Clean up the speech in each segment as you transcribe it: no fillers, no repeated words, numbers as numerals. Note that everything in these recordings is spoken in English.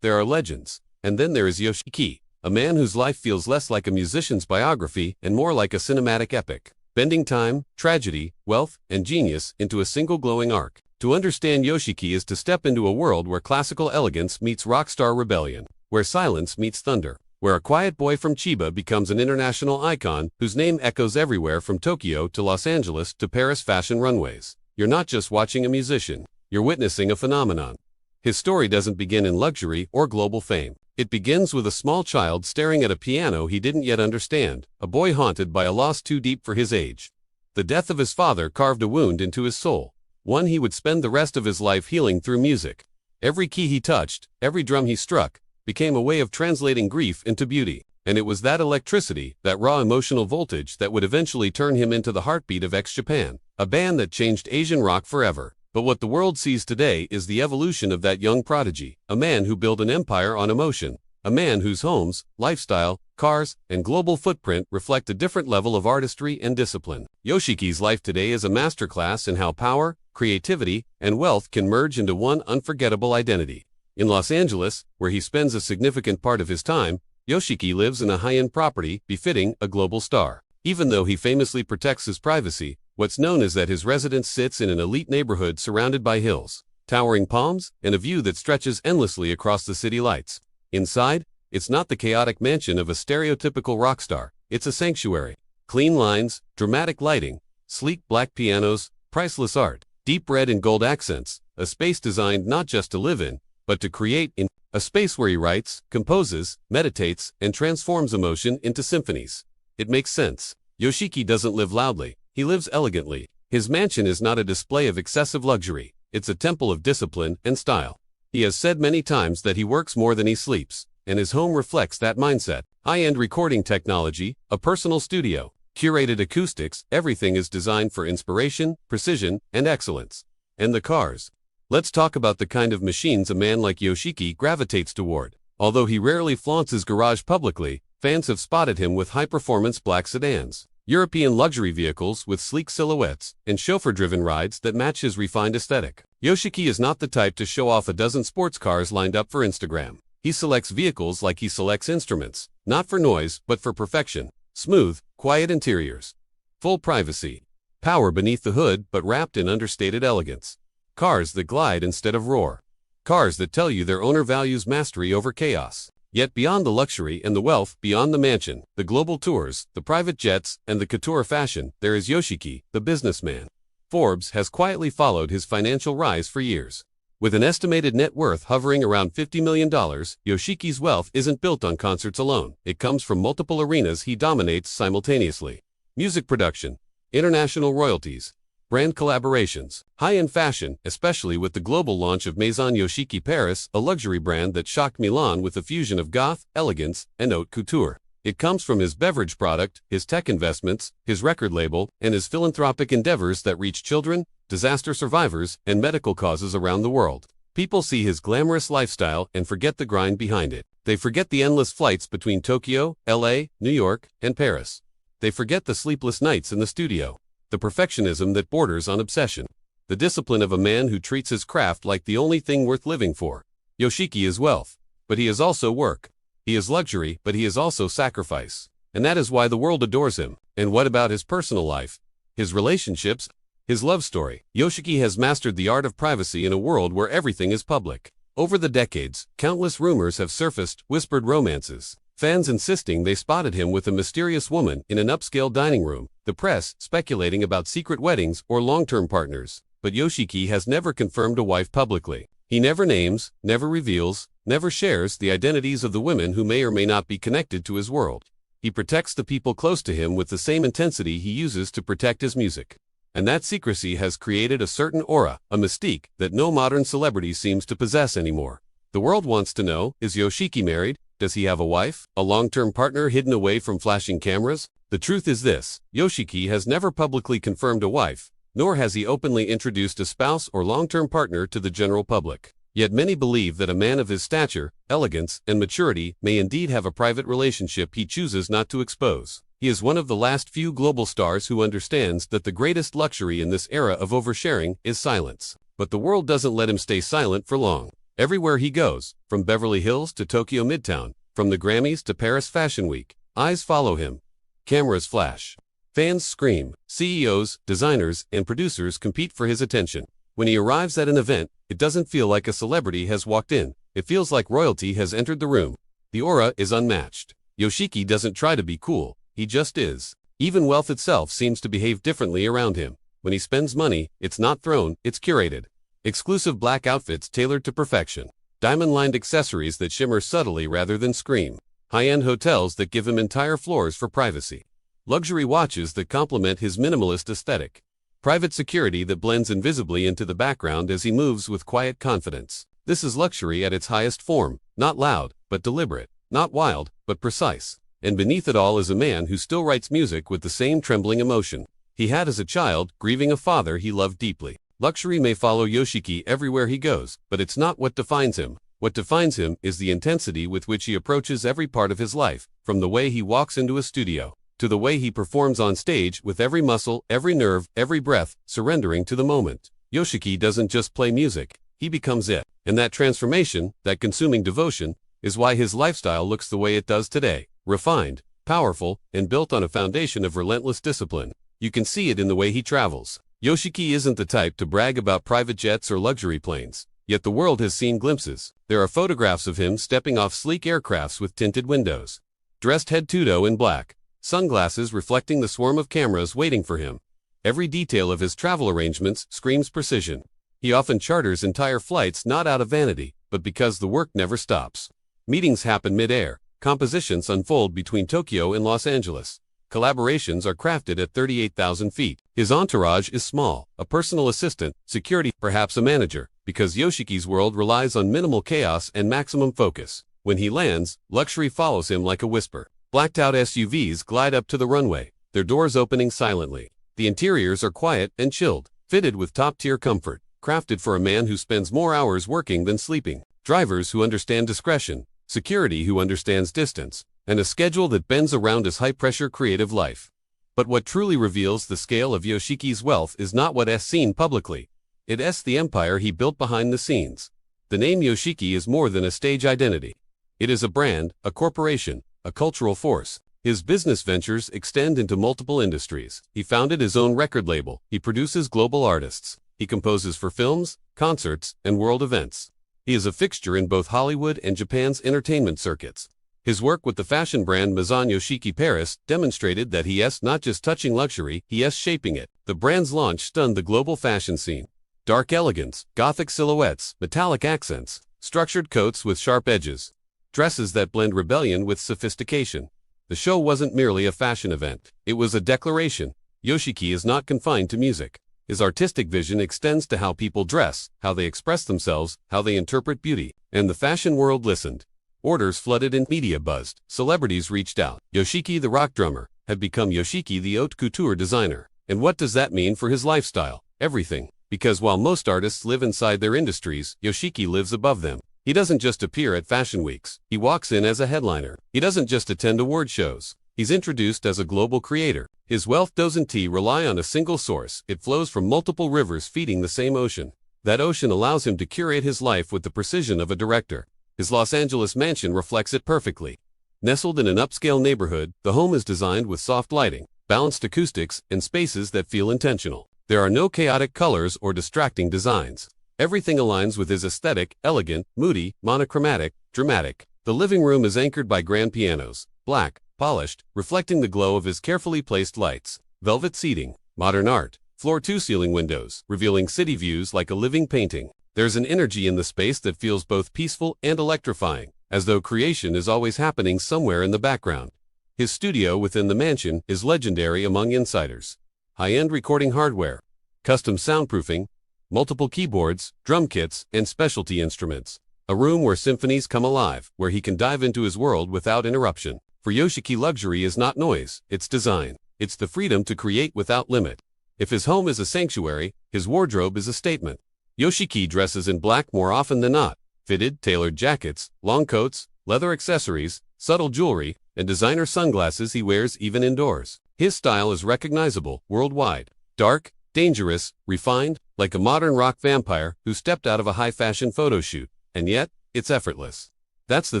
there are legends. And then there is Yoshiki, a man whose life feels less like a musician's biography and more like a cinematic epic, bending time, tragedy, wealth, and genius into a single glowing arc. To understand Yoshiki is to step into a world where classical elegance meets rockstar rebellion, where silence meets thunder, where a quiet boy from Chiba becomes an international icon whose name echoes everywhere from Tokyo to Los Angeles to Paris fashion runways. You're not just watching a musician, you're witnessing a phenomenon. His story doesn't begin in luxury or global fame. It begins with a small child staring at a piano he didn't yet understand, a boy haunted by a loss too deep for his age. The death of his father carved a wound into his soul, one he would spend the rest of his life healing through music. Every key he touched, every drum he struck, became a way of translating grief into beauty. And it was that electricity, that raw emotional voltage that would eventually turn him into the heartbeat of X-Japan, a band that changed Asian rock forever. But what the world sees today is the evolution of that young prodigy, a man who built an empire on emotion, a man whose homes, lifestyle, cars, and global footprint reflect a different level of artistry and discipline. Yoshiki's life today is a masterclass in how power, creativity, and wealth can merge into one unforgettable identity. In Los Angeles, where he spends a significant part of his time, Yoshiki lives in a high-end property befitting a global star. Even though he famously protects his privacy, what's known is that his residence sits in an elite neighborhood surrounded by hills, towering palms, and a view that stretches endlessly across the city lights. Inside, it's not the chaotic mansion of a stereotypical rock star, it's a sanctuary. Clean lines, dramatic lighting, sleek black pianos, priceless art, deep red and gold accents, a space designed not just to live in, but to create in, a space where he writes, composes, meditates, and transforms emotion into symphonies. It makes sense. Yoshiki doesn't live loudly, he lives elegantly. His mansion is not a display of excessive luxury, it's a temple of discipline and style. He has said many times that he works more than he sleeps, and his home reflects that mindset. High-end recording technology, a personal studio, curated acoustics, everything is designed for inspiration, precision, and excellence. And the cars. Let's talk about the kind of machines a man like Yoshiki gravitates toward. Although he rarely flaunts his garage publicly, fans have spotted him with high-performance black sedans, European luxury vehicles with sleek silhouettes, and chauffeur-driven rides that match his refined aesthetic. Yoshiki is not the type to show off a dozen sports cars lined up for Instagram. He selects vehicles like he selects instruments, not for noise, but for perfection. Smooth, quiet interiors. Full privacy. Power beneath the hood, but wrapped in understated elegance. Cars that glide instead of roar. Cars that tell you their owner values mastery over chaos. Yet beyond the luxury and the wealth, beyond the mansion, the global tours, the private jets, and the couture fashion, there is Yoshiki, the businessman. Forbes has quietly followed his financial rise for years. With an estimated net worth hovering around $50 million, Yoshiki's wealth isn't built on concerts alone. It comes from multiple arenas he dominates simultaneously. Music production, international royalties, brand collaborations, high-end fashion, especially with the global launch of Maison Yoshiki Paris, a luxury brand that shocked Milan with a fusion of goth, elegance, and haute couture. It comes from his beverage product, his tech investments, his record label, and his philanthropic endeavors that reach children, disaster survivors, and medical causes around the world. People see his glamorous lifestyle and forget the grind behind it. They forget the endless flights between Tokyo, LA, New York, and Paris. They forget the sleepless nights in the studio. The perfectionism that borders on obsession. The discipline of a man who treats his craft like the only thing worth living for. Yoshiki is wealth, but he is also work. He is luxury, but he is also sacrifice. And that is why the world adores him. And what about his personal life? His relationships? His love story? Yoshiki has mastered the art of privacy in a world where everything is public. Over the decades, countless rumors have surfaced, whispered romances. Fans insisting they spotted him with a mysterious woman in an upscale dining room, the press speculating about secret weddings or long-term partners. But Yoshiki has never confirmed a wife publicly. He never names, never reveals, never shares the identities of the women who may or may not be connected to his world. He protects the people close to him with the same intensity he uses to protect his music. And that secrecy has created a certain aura, a mystique, that no modern celebrity seems to possess anymore. The world wants to know, is Yoshiki married? Does he have a wife, a long-term partner hidden away from flashing cameras? The truth is this, Yoshiki has never publicly confirmed a wife, nor has he openly introduced a spouse or long-term partner to the general public. Yet many believe that a man of his stature, elegance, and maturity may indeed have a private relationship he chooses not to expose. He is one of the last few global stars who understands that the greatest luxury in this era of oversharing is silence. But the world doesn't let him stay silent for long. Everywhere he goes, from Beverly Hills to Tokyo Midtown, from the Grammys to Paris Fashion Week, eyes follow him. Cameras flash. Fans scream. CEOs, designers, and producers compete for his attention. When he arrives at an event, it doesn't feel like a celebrity has walked in. It feels like royalty has entered the room. The aura is unmatched. Yoshiki doesn't try to be cool, he just is. Even wealth itself seems to behave differently around him. When he spends money, it's not thrown, it's curated. Exclusive black outfits tailored to perfection. Diamond-lined accessories that shimmer subtly rather than scream. High-end hotels that give him entire floors for privacy. Luxury watches that complement his minimalist aesthetic. Private security that blends invisibly into the background as he moves with quiet confidence. This is luxury at its highest form, not loud, but deliberate, not wild, but precise. And beneath it all is a man who still writes music with the same trembling emotion he had as a child, grieving a father he loved deeply. Luxury may follow Yoshiki everywhere he goes, but it's not what defines him. What defines him is the intensity with which he approaches every part of his life, from the way he walks into a studio, to the way he performs on stage with every muscle, every nerve, every breath, surrendering to the moment. Yoshiki doesn't just play music, he becomes it. And that transformation, that consuming devotion, is why his lifestyle looks the way it does today. Refined, powerful, and built on a foundation of relentless discipline. You can see it in the way he travels. Yoshiki isn't the type to brag about private jets or luxury planes, yet the world has seen glimpses. There are photographs of him stepping off sleek aircrafts with tinted windows. Dressed head to toe in black, sunglasses reflecting the swarm of cameras waiting for him. Every detail of his travel arrangements screams precision. He often charters entire flights not out of vanity, but because the work never stops. Meetings happen mid-air. Compositions unfold between Tokyo and Los Angeles. Collaborations are crafted at 38,000 feet. His entourage is small, a personal assistant, security, perhaps a manager, because Yoshiki's world relies on minimal chaos and maximum focus. When he lands, luxury follows him like a whisper. Blacked-out SUVs glide up to the runway, their doors opening silently. The interiors are quiet and chilled, fitted with top-tier comfort, crafted for a man who spends more hours working than sleeping. Drivers who understand discretion, security who understands distance, and a schedule that bends around his high-pressure creative life. But what truly reveals the scale of Yoshiki's wealth is not what is seen publicly. It's the empire he built behind the scenes. The name Yoshiki is more than a stage identity. It is a brand, a corporation, a cultural force. His business ventures extend into multiple industries. He founded his own record label. He produces global artists. He composes for films, concerts, and world events. He is a fixture in both Hollywood and Japan's entertainment circuits. His work with the fashion brand Maison Yoshiki Paris demonstrated that he is not just touching luxury, he is shaping it. The brand's launch stunned the global fashion scene. Dark elegance, gothic silhouettes, metallic accents, structured coats with sharp edges, dresses that blend rebellion with sophistication. The show wasn't merely a fashion event, it was a declaration. Yoshiki is not confined to music. His artistic vision extends to how people dress, how they express themselves, how they interpret beauty. And the fashion world listened. Orders flooded and media buzzed. Celebrities reached out. Yoshiki the rock drummer had become Yoshiki the haute couture designer. And what does that mean for his lifestyle? Everything. Because while most artists live inside their industries, Yoshiki lives above them. He doesn't just appear at fashion weeks. He walks in as a headliner. He doesn't just attend award shows. He's introduced as a global creator. His wealth doesn't rely on a single source. It flows from multiple rivers feeding the same ocean. That ocean allows him to curate his life with the precision of a director. His Los Angeles mansion reflects it perfectly. Nestled in an upscale neighborhood, the home is designed with soft lighting, balanced acoustics, and spaces that feel intentional. There are no chaotic colors or distracting designs. Everything aligns with his aesthetic, elegant, moody, monochromatic, dramatic. The living room is anchored by grand pianos, black, polished, reflecting the glow of his carefully placed lights. Velvet seating, modern art, floor-to-ceiling windows, revealing city views like a living painting. There's an energy in the space that feels both peaceful and electrifying, as though creation is always happening somewhere in the background. His studio within the mansion is legendary among insiders. High-end recording hardware, custom soundproofing, multiple keyboards, drum kits, and specialty instruments. A room where symphonies come alive, where he can dive into his world without interruption. For Yoshiki, luxury is not noise, it's design. It's the freedom to create without limit. If his home is a sanctuary, his wardrobe is a statement. Yoshiki dresses in black more often than not. Fitted, tailored jackets, long coats, leather accessories, subtle jewelry, and designer sunglasses he wears even indoors. His style is recognizable worldwide. Dark, dangerous, refined, like a modern rock vampire who stepped out of a high-fashion photo shoot. and yet, it's effortless. That's the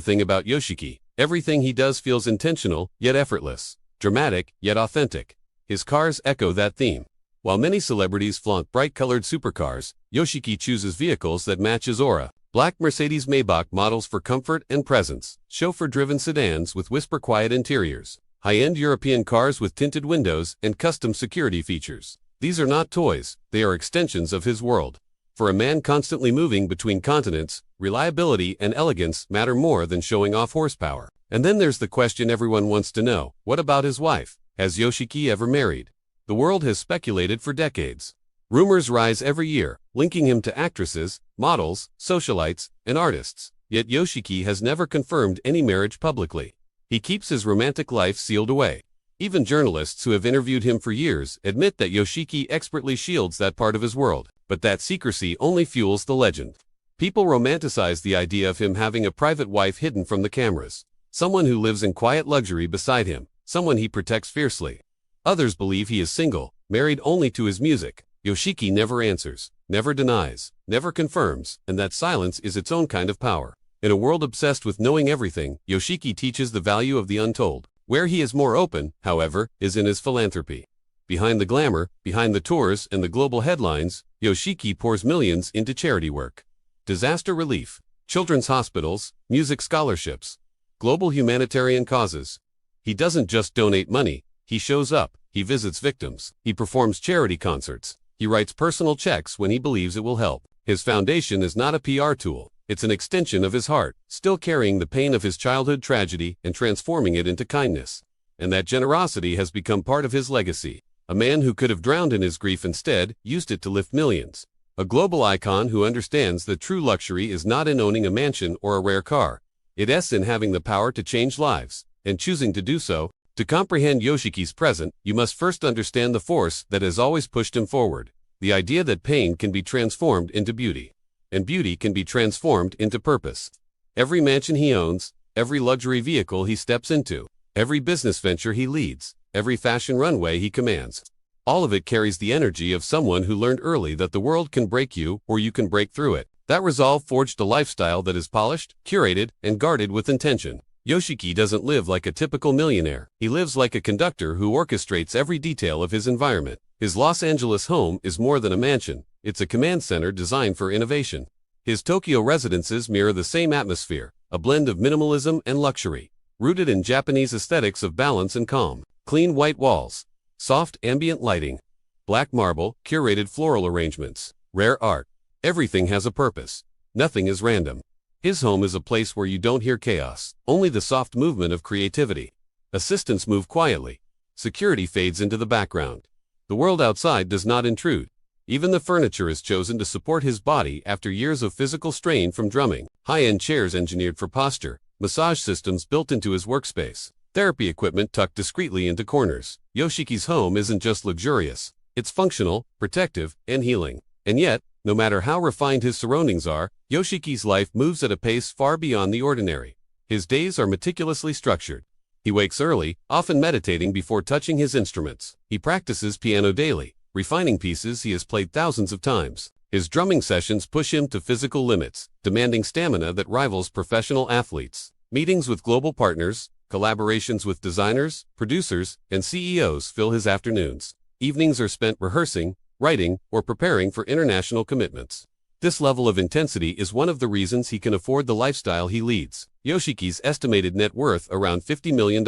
thing about Yoshiki. Everything he does feels intentional, yet effortless. Dramatic, yet authentic. His cars echo that theme. While many celebrities flaunt bright-colored supercars, Yoshiki chooses vehicles that match his aura. Black Mercedes-Maybach models for comfort and presence, chauffeur-driven sedans with whisper-quiet interiors, high-end European cars with tinted windows and custom security features. These are not toys, they are extensions of his world. For a man constantly moving between continents, reliability and elegance matter more than showing off horsepower. And then there's the question everyone wants to know: what about his wife? Has Yoshiki ever married? The world has speculated for decades. Rumors rise every year, linking him to actresses, models, socialites, and artists. Yet Yoshiki has never confirmed any marriage publicly. He keeps his romantic life sealed away. Even journalists who have interviewed him for years admit that Yoshiki expertly shields that part of his world. But that secrecy only fuels the legend. People romanticize the idea of him having a private wife hidden from the cameras. Someone who lives in quiet luxury beside him, someone he protects fiercely. Others believe he is single, married only to his music. Yoshiki never answers, never denies, never confirms, and that silence is its own kind of power. In a world obsessed with knowing everything, Yoshiki teaches the value of the untold. Where he is more open, however, is in his philanthropy. Behind the glamour, behind the tours and the global headlines, Yoshiki pours millions into charity work. Disaster relief, children's hospitals, music scholarships, global humanitarian causes. He doesn't just donate money, he shows up, he visits victims, he performs charity concerts, he writes personal checks when he believes it will help. His foundation is not a PR tool, it's an extension of his heart, still carrying the pain of his childhood tragedy and transforming it into kindness. And that generosity has become part of his legacy. A man who could have drowned in his grief instead used it to lift millions. A global icon who understands that true luxury is not in owning a mansion or a rare car. It's in having the power to change lives, and choosing to do so. To comprehend Yoshiki's present, you must first understand the force that has always pushed him forward. The idea that pain can be transformed into beauty, and beauty can be transformed into purpose. Every mansion he owns, every luxury vehicle he steps into, every business venture he leads, every fashion runway he commands. All of it carries the energy of someone who learned early that the world can break you or you can break through it. That resolve forged a lifestyle that is polished, curated, and guarded with intention. Yoshiki doesn't live like a typical millionaire. He lives like a conductor who orchestrates every detail of his environment. His Los Angeles home is more than a mansion. It's a command center designed for innovation. His Tokyo residences mirror the same atmosphere, a blend of minimalism and luxury, rooted in Japanese aesthetics of balance and calm. Clean white walls, soft ambient lighting, black marble, curated floral arrangements, rare art. Everything has a purpose. Nothing is random. His home is a place where you don't hear chaos, only the soft movement of creativity. Assistants move quietly. Security fades into the background. The world outside does not intrude. Even the furniture is chosen to support his body after years of physical strain from drumming. High-end chairs engineered for posture, massage systems built into his workspace. Therapy equipment tucked discreetly into corners. Yoshiki's home isn't just luxurious, it's functional, protective, and healing. And yet, no matter how refined his surroundings are, Yoshiki's life moves at a pace far beyond the ordinary. His days are meticulously structured. He wakes early, often meditating before touching his instruments. He practices piano daily, refining pieces he has played thousands of times. His drumming sessions push him to physical limits, demanding stamina that rivals professional athletes. Meetings with global partners, collaborations with designers, producers, and CEOs fill his afternoons. Evenings are spent rehearsing, writing, or preparing for international commitments. This level of intensity is one of the reasons he can afford the lifestyle he leads. Yoshiki's estimated net worth, around $50 million,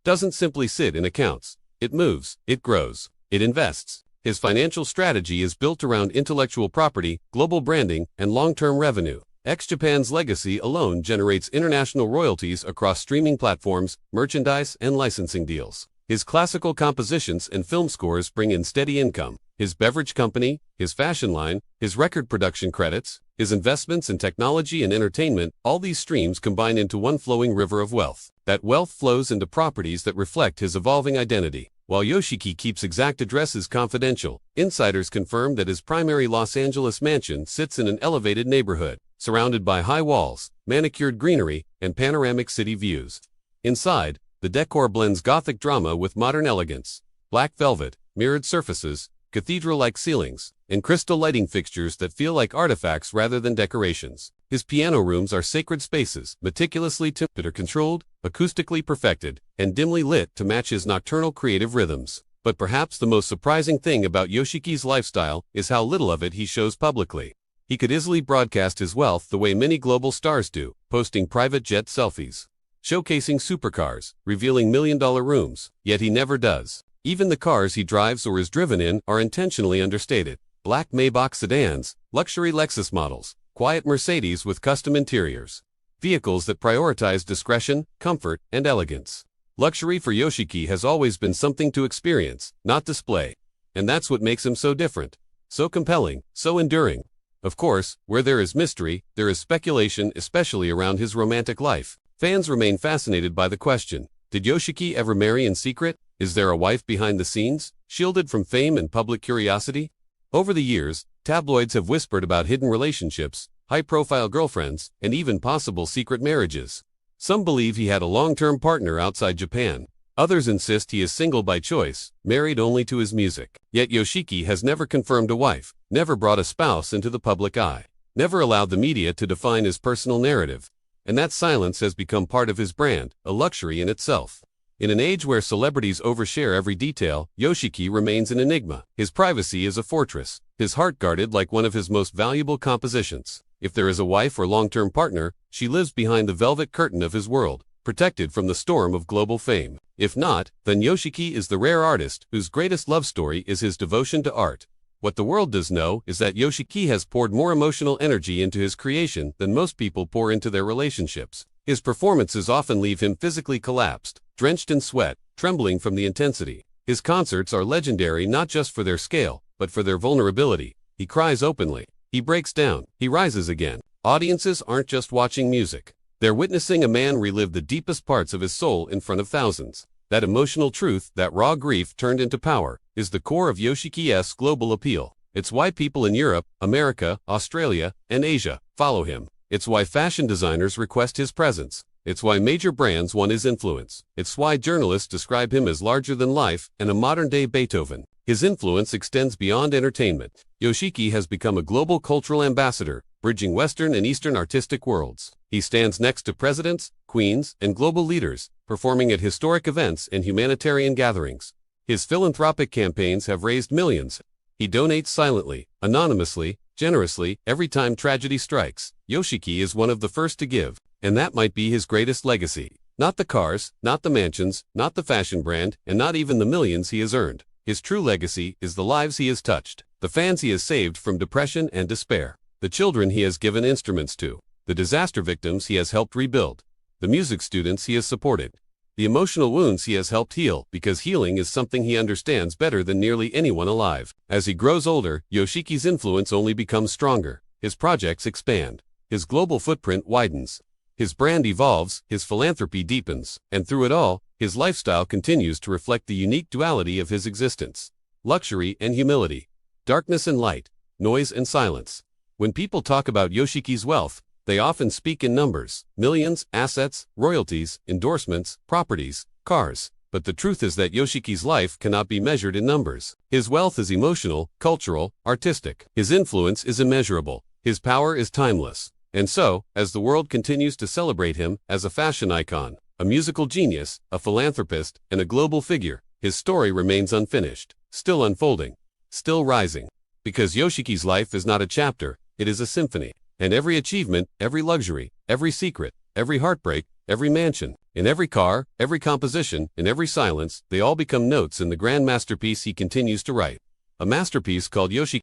doesn't simply sit in accounts. It moves, it grows, it invests. His financial strategy is built around intellectual property, global branding, and long-term revenue. Japan's legacy alone generates international royalties across streaming platforms, merchandise, and licensing deals. His classical compositions and film scores bring in steady income. His beverage company, his fashion line, his record production credits, his investments in technology and entertainment, all these streams combine into one flowing river of wealth. That wealth flows into properties that reflect his evolving identity. While Yoshiki keeps exact addresses confidential, insiders confirm that his primary Los Angeles mansion sits in an elevated neighborhood, surrounded by high walls, manicured greenery, and panoramic city views. Inside, the decor blends Gothic drama with modern elegance. Black velvet, mirrored surfaces, cathedral-like ceilings, and crystal lighting fixtures that feel like artifacts rather than decorations. His piano rooms are sacred spaces, meticulously temperature-controlled, acoustically perfected, and dimly lit to match his nocturnal creative rhythms. But perhaps the most surprising thing about Yoshiki's lifestyle is how little of it he shows publicly. He could easily broadcast his wealth the way many global stars do, posting private jet selfies, showcasing supercars, revealing million-dollar rooms, yet he never does. Even the cars he drives or is driven in are intentionally understated. Black Maybach sedans, luxury Lexus models, quiet Mercedes with custom interiors. Vehicles that prioritize discretion, comfort, and elegance. Luxury for Yoshiki has always been something to experience, not display. And that's what makes him so different, so compelling, so enduring. Of course, where there is mystery, there is speculation, especially around his romantic life. Fans remain fascinated by the question, did Yoshiki ever marry in secret? Is there a wife behind the scenes, shielded from fame and public curiosity? Over the years, tabloids have whispered about hidden relationships, high-profile girlfriends, and even possible secret marriages. Some believe he had a long-term partner outside Japan. Others insist he is single by choice, married only to his music. Yet Yoshiki has never confirmed a wife, never brought a spouse into the public eye, never allowed the media to define his personal narrative. And that silence has become part of his brand, a luxury in itself. In an age where celebrities overshare every detail, Yoshiki remains an enigma. His privacy is a fortress, his heart guarded like one of his most valuable compositions. If there is a wife or long-term partner, she lives behind the velvet curtain of his world, protected from the storm of global fame. If not, then Yoshiki is the rare artist whose greatest love story is his devotion to art. What the world does know is that Yoshiki has poured more emotional energy into his creation than most people pour into their relationships. His performances often leave him physically collapsed, drenched in sweat, trembling from the intensity. His concerts are legendary not just for their scale, but for their vulnerability. He cries openly. He breaks down. He rises again. Audiences aren't just watching music. They're witnessing a man relive the deepest parts of his soul in front of thousands. That emotional truth, that raw grief turned into power, is the core of Yoshiki's global appeal. It's why people in Europe, America, Australia, and Asia follow him. It's why fashion designers request his presence. It's why major brands want his influence. It's why journalists describe him as larger than life and a modern-day Beethoven. His influence extends beyond entertainment. Yoshiki has become a global cultural ambassador, bridging Western and Eastern artistic worlds. He stands next to presidents, queens, and global leaders, performing at historic events and humanitarian gatherings. His philanthropic campaigns have raised millions. He donates silently, anonymously, generously, every time tragedy strikes. Yoshiki is one of the first to give, and that might be his greatest legacy. Not the cars, not the mansions, not the fashion brand, and not even the millions he has earned. His true legacy is the lives he has touched, the fans he has saved from depression and despair, the children he has given instruments to, the disaster victims he has helped rebuild, the music students he has supported, the emotional wounds he has helped heal, because healing is something he understands better than nearly anyone alive. As he grows older, Yoshiki's influence only becomes stronger. His projects expand. His global footprint widens. His brand evolves, his philanthropy deepens, and through it all, his lifestyle continues to reflect the unique duality of his existence. Luxury and humility. Darkness and light. Noise and silence. When people talk about Yoshiki's wealth, they often speak in numbers, millions, assets, royalties, endorsements, properties, cars. But the truth is that Yoshiki's life cannot be measured in numbers. His wealth is emotional, cultural, artistic. His influence is immeasurable. His power is timeless. And so, as the world continues to celebrate him as a fashion icon, a musical genius, a philanthropist, and a global figure, his story remains unfinished, still unfolding, still rising. Because Yoshiki's life is not a chapter, it is a symphony. And every achievement, every luxury, every secret, every heartbreak, every mansion, in every car, every composition, in every silence, they all become notes in the grand masterpiece he continues to write. A masterpiece called Yoshiki.